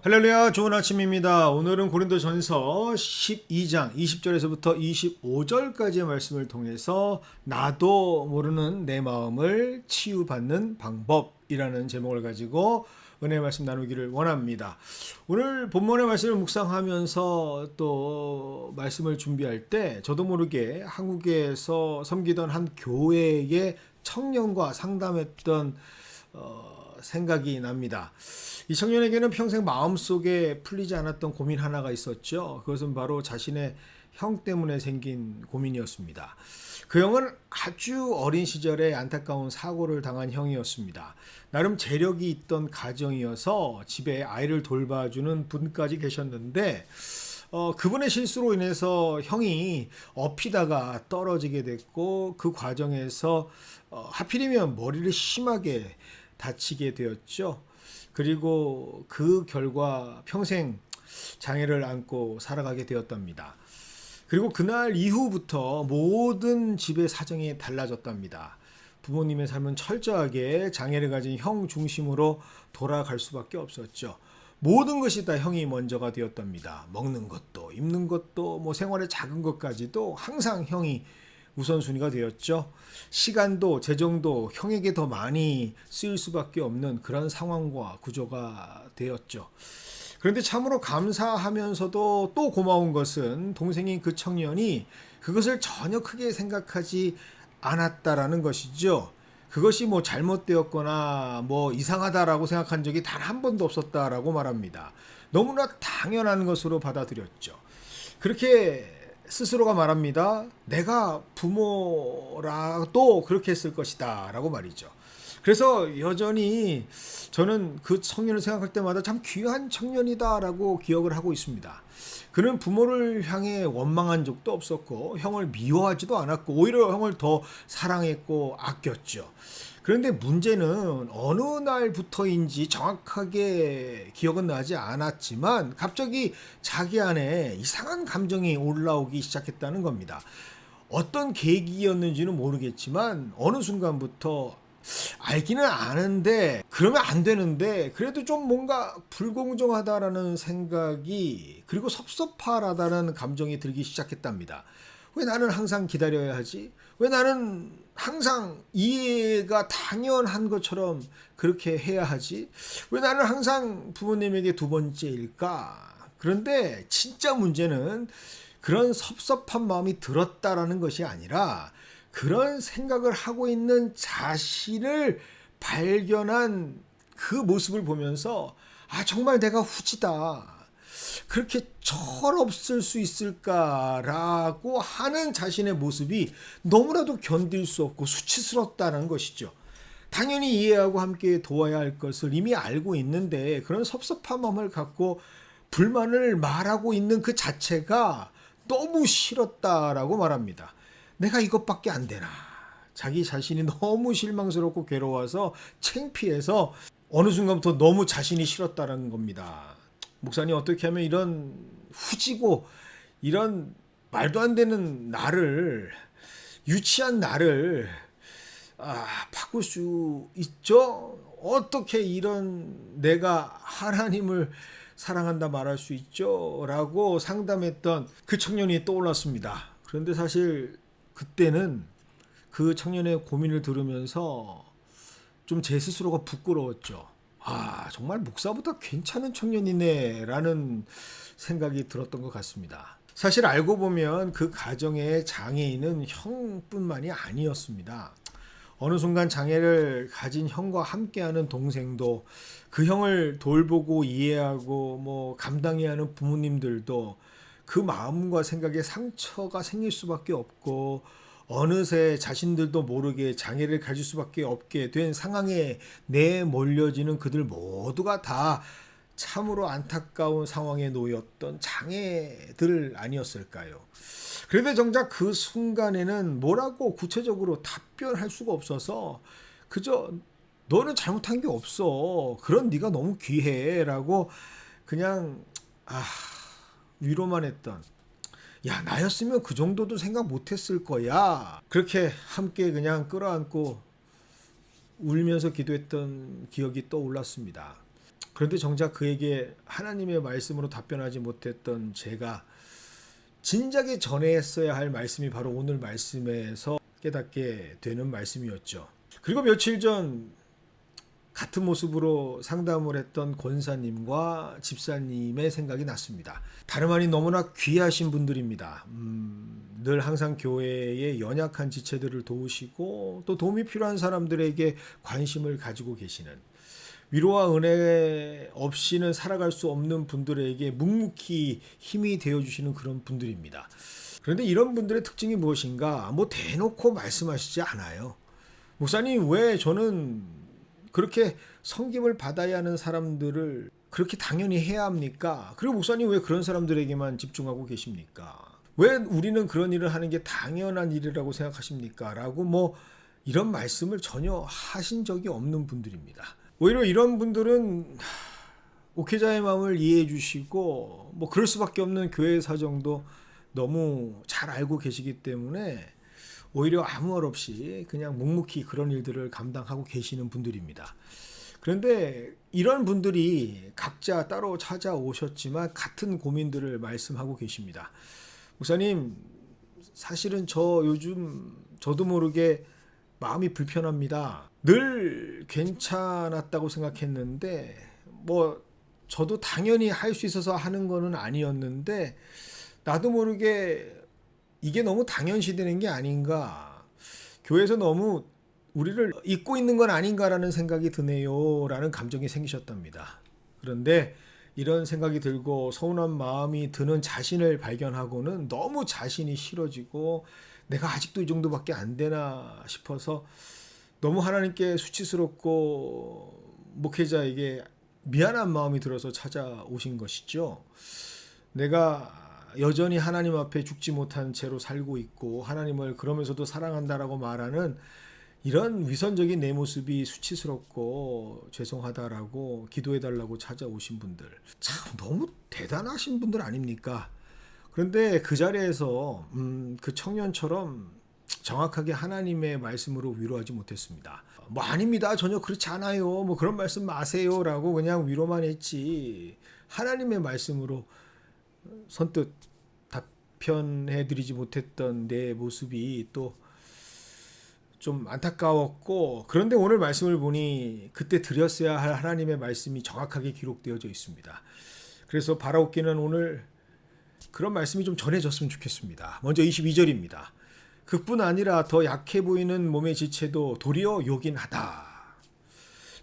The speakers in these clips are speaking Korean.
할렐루야, 좋은 아침입니다. 오늘은 고린도전서 12장 20절에서부터 25절까지의 말씀을 통해서 나도 모르는 내 마음을 치유받는 방법이라는 제목을 가지고 은혜의 말씀 나누기를 원합니다. 오늘 본문의 말씀을 묵상하면서 또 말씀을 준비할 때 저도 모르게 한국에서 섬기던 한 교회의 청년과 상담했던 생각이 납니다. 이 청년에게는 평생 마음속에 풀리지 않았던 고민 하나가 있었죠. 그것은 바로 자신의 형 때문에 생긴 고민이었습니다. 그 형은 아주 어린 시절에 안타까운 사고를 당한 형이었습니다. 나름 재력이 있던 가정이어서 집에 아이를 돌봐주는 분까지 계셨는데 그분의 실수로 인해서 형이 엎이다가 떨어지게 됐고 그 과정에서 하필이면 머리를 심하게 다치게 되었죠. 그리고 그 결과 평생 장애를 안고 살아가게 되었답니다. 그리고 그날 이후부터 모든 집의 사정이 달라졌답니다. 부모님의 삶은 철저하게 장애를 가진 형 중심으로 돌아갈 수밖에 없었죠. 모든 것이 다 형이 먼저가 되었답니다. 먹는 것도, 입는 것도, 생활의 작은 것까지도 항상 형이 우선순위가 되었죠. 시간도 재정도 형에게 더 많이 쓰일 수밖에 없는 그런 상황과 구조가 되었죠. 그런데 참으로 감사하면서도 또 고마운 것은 동생인 그 청년이 그것을 전혀 크게 생각하지 않았다라는 것이죠. 그것이 잘못되었거나 이상하다라고 생각한 적이 단 한 번도 없었다라고 말합니다. 너무나 당연한 것으로 받아들였죠. 그렇게 스스로가 말합니다. 내가 부모라도 그렇게 했을 것이다 라고 말이죠. 그래서 여전히 저는 그 청년을 생각할 때마다 참 귀한 청년이다 라고 기억을 하고 있습니다. 그는 부모를 향해 원망한 적도 없었고 형을 미워하지도 않았고 오히려 형을 더 사랑했고 아꼈죠. 그런데 문제는 어느 날부터인지 정확하게 기억은 나지 않았지만 갑자기 자기 안에 이상한 감정이 올라오기 시작했다는 겁니다. 어떤 계기였는지는 모르겠지만 어느 순간부터 알기는 아는데 그러면 안 되는데 그래도 좀 뭔가 불공정하다라는 생각이 그리고 섭섭하다라는 감정이 들기 시작했답니다. 왜 나는 항상 기다려야 하지? 왜 나는 항상 이해가 당연한 것처럼 그렇게 해야 하지? 왜 나는 항상 부모님에게 두 번째일까? 그런데 진짜 문제는 그런 섭섭한 마음이 들었다라는 것이 아니라 그런 생각을 하고 있는 자신을 발견한 그 모습을 보면서 정말 내가 후지다. 그렇게 철없을 수 있을까라고 하는 자신의 모습이 너무나도 견딜 수 없고 수치스럽다는 것이죠. 당연히 이해하고 함께 도와야 할 것을 이미 알고 있는데 그런 섭섭한 마음을 갖고 불만을 말하고 있는 그 자체가 너무 싫었다라고 말합니다. 내가 이것밖에 안 되나. 자기 자신이 너무 실망스럽고 괴로워서 창피해서 어느 순간부터 너무 자신이 싫었다는 겁니다. 목사님 어떻게 하면 이런 후지고 이런 말도 안 되는 나를 유치한 나를 바꿀 수 있죠? 어떻게 이런 내가 하나님을 사랑한다 말할 수 있죠? 라고 상담했던 그 청년이 떠올랐습니다. 그런데 사실 그때는 그 청년의 고민을 들으면서 좀 제 스스로가 부끄러웠죠. 정말 목사보다 괜찮은 청년이네 라는 생각이 들었던 것 같습니다. 사실 알고 보면 그 가정의 장애인은 형뿐만이 아니었습니다. 어느 순간 장애를 가진 형과 함께하는 동생도 그 형을 돌보고 이해하고 감당해야 하는 부모님들도 그 마음과 생각에 상처가 생길 수밖에 없고 어느새 자신들도 모르게 장애를 가질 수밖에 없게 된 상황에 내몰려지는 그들 모두가 다 참으로 안타까운 상황에 놓였던 장애들 아니었을까요? 그런데 정작 그 순간에는 뭐라고 구체적으로 답변할 수가 없어서 그저 너는 잘못한 게 없어. 그런 네가 너무 귀해 라고 그냥 위로만 했던 야, 나였으면 그 정도도 생각 못했을 거야. 그렇게 함께 그냥 끌어안고 울면서 기도했던 기억이 떠올랐습니다. 그런데 정작 그에게 하나님의 말씀으로 답변하지 못했던 제가 진작에 전했어야 할 말씀이 바로 오늘 말씀에서 깨닫게 되는 말씀이었죠. 그리고 며칠 전 같은 모습으로 상담을 했던 권사님과 집사님의 생각이 났습니다. 다름 아닌 너무나 귀하신 분들입니다. 늘 항상 교회의 연약한 지체들을 도우시고 또 도움이 필요한 사람들에게 관심을 가지고 계시는, 위로와 은혜 없이는 살아갈 수 없는 분들에게 묵묵히 힘이 되어주시는 그런 분들입니다. 그런데 이런 분들의 특징이 무엇인가? 뭐 대놓고 말씀하시지 않아요. 목사님, 왜 저는 그렇게 섬김을 받아야 하는 사람들을 그렇게 당연히 해야 합니까? 그리고 목사님, 왜 그런 사람들에게만 집중하고 계십니까? 왜 우리는 그런 일을 하는 게 당연한 일이라고 생각하십니까? 라고 뭐 이런 말씀을 전혀 하신 적이 없는 분들입니다. 오히려 이런 분들은 목회자의 마음을 이해해 주시고 뭐 그럴 수밖에 없는 교회 사정도 너무 잘 알고 계시기 때문에 오히려 아무 말 없이 그냥 묵묵히 그런 일들을 감당하고 계시는 분들입니다. 그런데 이런 분들이 각자 따로 찾아오셨지만 같은 고민들을 말씀하고 계십니다. 목사님, 사실은 저 요즘 저도 모르게 마음이 불편합니다. 늘 괜찮았다고 생각했는데 뭐 저도 당연히 할 수 있어서 하는 거는 아니었는데 나도 모르게 이게 너무 당연시되는 게 아닌가, 교회에서 너무 우리를 잊고 있는 건 아닌가라는 생각이 드네요 라는 감정이 생기셨답니다. 그런데 이런 생각이 들고 서운한 마음이 드는 자신을 발견하고는 너무 자신이 싫어지고 내가 아직도 이 정도밖에 안 되나 싶어서 너무 하나님께 수치스럽고 목회자에게 미안한 마음이 들어서 찾아오신 것이죠. 내가 여전히 하나님 앞에 죽지 못한 채로 살고 있고 하나님을 그러면서도 사랑한다라고 말하는 이런 위선적인 내 모습이 수치스럽고 죄송하다라고 기도해달라고 찾아오신 분들, 참 너무 대단하신 분들 아닙니까? 그런데 그 자리에서 그 청년처럼 정확하게 하나님의 말씀으로 위로하지 못했습니다. 뭐 아닙니다, 전혀 그렇지 않아요, 뭐 그런 말씀 마세요 라고 그냥 위로만 했지 하나님의 말씀으로 선뜻 답변해드리지 못했던 내 모습이 또 좀 안타까웠고, 그런데 오늘 말씀을 보니 그때 드렸어야 할 하나님의 말씀이 정확하게 기록되어져 있습니다. 그래서 바라옵기는 오늘 그런 말씀이 좀 전해졌으면 좋겠습니다. 먼저 22절입니다. 그뿐 아니라 더 약해 보이는 몸의 지체도 도리어 요긴하다.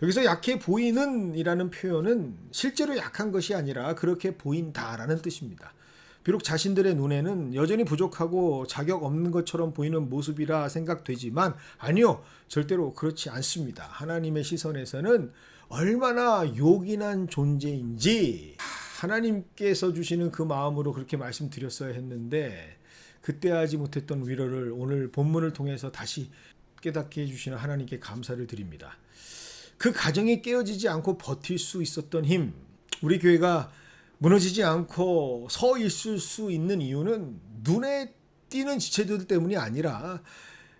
여기서 약해 보이는 이라는 표현은 실제로 약한 것이 아니라 그렇게 보인다라는 뜻입니다. 비록 자신들의 눈에는 여전히 부족하고 자격 없는 것처럼 보이는 모습이라 생각되지만 아니요, 절대로 그렇지 않습니다. 하나님의 시선에서는 얼마나 요긴한 존재인지 하나님께서 주시는 그 마음으로 그렇게 말씀드렸어야 했는데 그때 하지 못했던 위로를 오늘 본문을 통해서 다시 깨닫게 해주시는 하나님께 감사를 드립니다. 그 가정이 깨어지지 않고 버틸 수 있었던 힘, 우리 교회가 무너지지 않고 서 있을 수 있는 이유는 눈에 띄는 지체들 때문이 아니라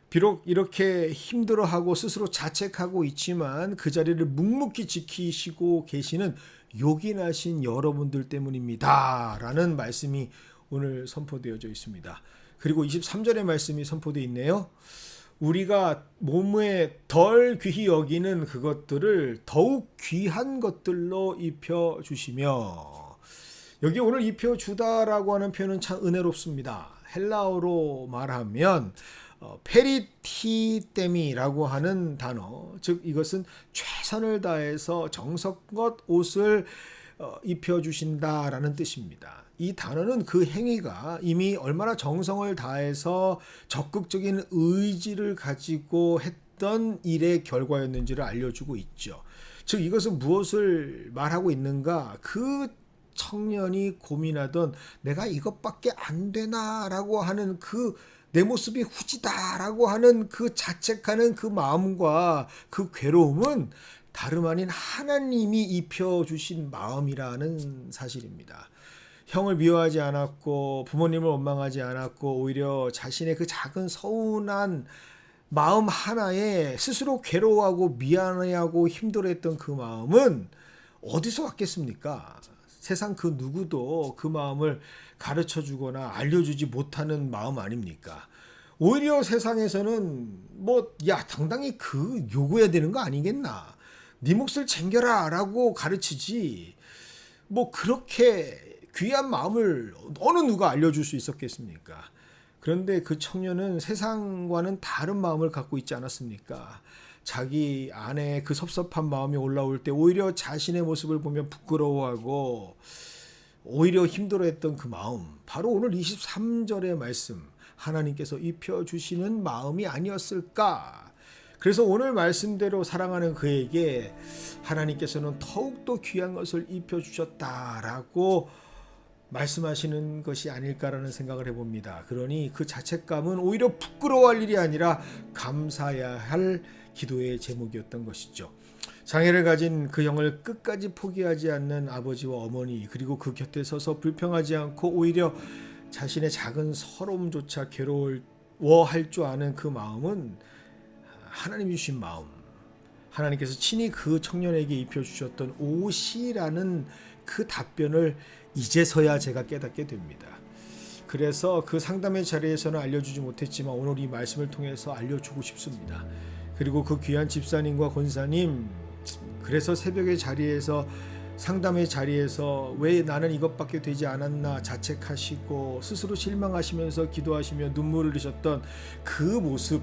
비록 이렇게 힘들어하고 스스로 자책하고 있지만 그 자리를 묵묵히 지키시고 계시는 요긴하신 여러분들 때문입니다 라는 말씀이 오늘 선포되어져 있습니다. 그리고 23절의 말씀이 선포되어 있네요. 우리가 몸에 덜 귀히 여기는 그것들을 더욱 귀한 것들로 입혀주시며, 여기 오늘 입혀주다라고 하는 표현은 참 은혜롭습니다. 헬라어로 말하면 페리티데미라고 하는 단어, 즉 이것은 최선을 다해서 정성껏 옷을 입혀주신다라는 뜻입니다. 이 단어는 그 행위가 이미 얼마나 정성을 다해서 적극적인 의지를 가지고 했던 일의 결과였는지를 알려주고 있죠. 즉 이것은 무엇을 말하고 있는가? 그 청년이 고민하던 내가 이것밖에 안 되나라고 하는 그 내 모습이 후지다라고 하는 그 자책하는 그 마음과 그 괴로움은 다름 아닌 하나님이 입혀주신 마음이라는 사실입니다. 형을 미워하지 않았고 부모님을 원망하지 않았고 오히려 자신의 그 작은 서운한 마음 하나에 스스로 괴로워하고 미안해하고 힘들어했던 그 마음은 어디서 왔겠습니까? 세상 그 누구도 그 마음을 가르쳐 주거나 알려주지 못하는 마음 아닙니까? 오히려 세상에서는 당당히 그 요구해야 되는 거 아니겠나? 네 몫을 챙겨라 라고 가르치지 그렇게 귀한 마음을 어느 누가 알려줄 수 있었겠습니까? 그런데 그 청년은 세상과는 다른 마음을 갖고 있지 않았습니까? 자기 안에 그 섭섭한 마음이 올라올 때 오히려 자신의 모습을 보면 부끄러워하고 오히려 힘들어했던 그 마음, 바로 오늘 23절의 말씀, 하나님께서 입혀주시는 마음이 아니었을까? 그래서 오늘 말씀대로 사랑하는 그에게 하나님께서는 더욱더 귀한 것을 입혀주셨다라고 말씀하시는 것이 아닐까라는 생각을 해봅니다. 그러니 그 자책감은 오히려 부끄러워할 일이 아니라 감사해야 할 기도의 제목이었던 것이죠. 장애를 가진 그 형을 끝까지 포기하지 않는 아버지와 어머니, 그리고 그 곁에 서서 불평하지 않고 오히려 자신의 작은 서러움조차 괴로워할 줄 아는 그 마음은 하나님이 주신 마음, 하나님께서 친히 그 청년에게 입혀주셨던 옷이라는 그 답변을 이제서야 제가 깨닫게 됩니다. 그래서 그 상담의 자리에서는 알려주지 못했지만 오늘 이 말씀을 통해서 알려주고 싶습니다. 그리고 그 귀한 집사님과 권사님, 그래서 새벽의 자리에서 상담의 자리에서 왜 나는 이것밖에 되지 않았나 자책하시고 스스로 실망하시면서 기도하시며 눈물을 흘리셨던 그 모습,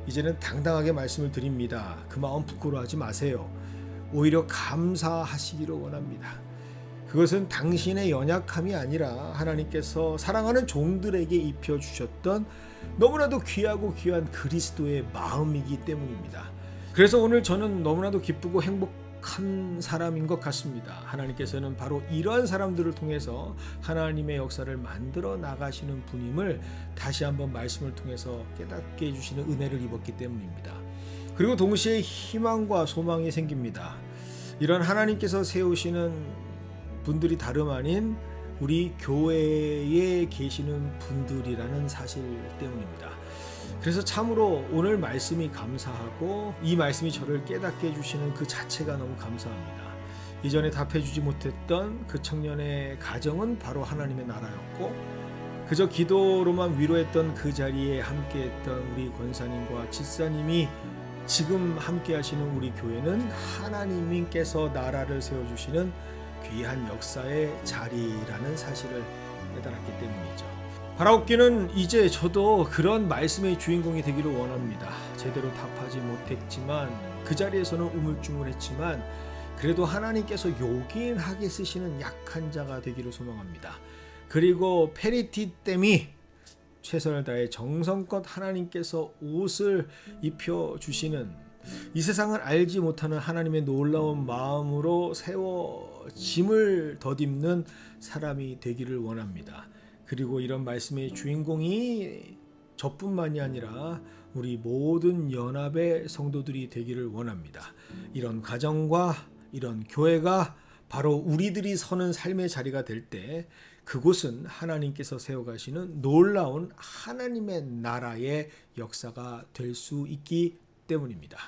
이제는 당당하게 말씀을 드립니다. 그 마음 부끄러워하지 마세요. 오히려 감사하시기를 원합니다. 그것은 당신의 연약함이 아니라 하나님께서 사랑하는 종들에게 입혀주셨던 너무나도 귀하고 귀한 그리스도의 마음이기 때문입니다. 그래서 오늘 저는 너무나도 기쁘고 행복한 사람인 것 같습니다. 하나님께서는 바로 이러한 사람들을 통해서 하나님의 역사를 만들어 나가시는 분임을 다시 한번 말씀을 통해서 깨닫게 해주시는 은혜를 입었기 때문입니다. 그리고 동시에 희망과 소망이 생깁니다. 이런 하나님께서 세우시는 분들이 다름 아닌 우리 교회에 계시는 분들이라는 사실 때문입니다. 그래서 참으로 오늘 말씀이 감사하고 이 말씀이 저를 깨닫게 해주시는 그 자체가 너무 감사합니다. 이전에 답해주지 못했던 그 청년의 가정은 바로 하나님의 나라였고, 그저 기도로만 위로했던 그 자리에 함께했던 우리 권사님과 집사님이 지금 함께 하시는 우리 교회는 하나님께서 나라를 세워주시는 귀한 역사의 자리라는 사실을 깨달았기 때문이죠. 바라옵기는 이제 저도 그런 말씀의 주인공이 되기를 원합니다. 제대로 답하지 못했지만 그 자리에서는 우물쭈물했지만 그래도 하나님께서 요긴하게 쓰시는 약한 자가 되기를 소망합니다. 그리고 페리티댐이 최선을 다해 정성껏 하나님께서 옷을 입혀주시는 이 세상을 알지 못하는 하나님의 놀라운 마음으로 세워 짐을 덧입는 사람이 되기를 원합니다. 그리고 이런 말씀의 주인공이 저뿐만이 아니라 우리 모든 연합의 성도들이 되기를 원합니다. 이런 가정과 이런 교회가 바로 우리들이 서는 삶의 자리가 될 때 그곳은 하나님께서 세워가시는 놀라운 하나님의 나라의 역사가 될 수 있기 때문입니다.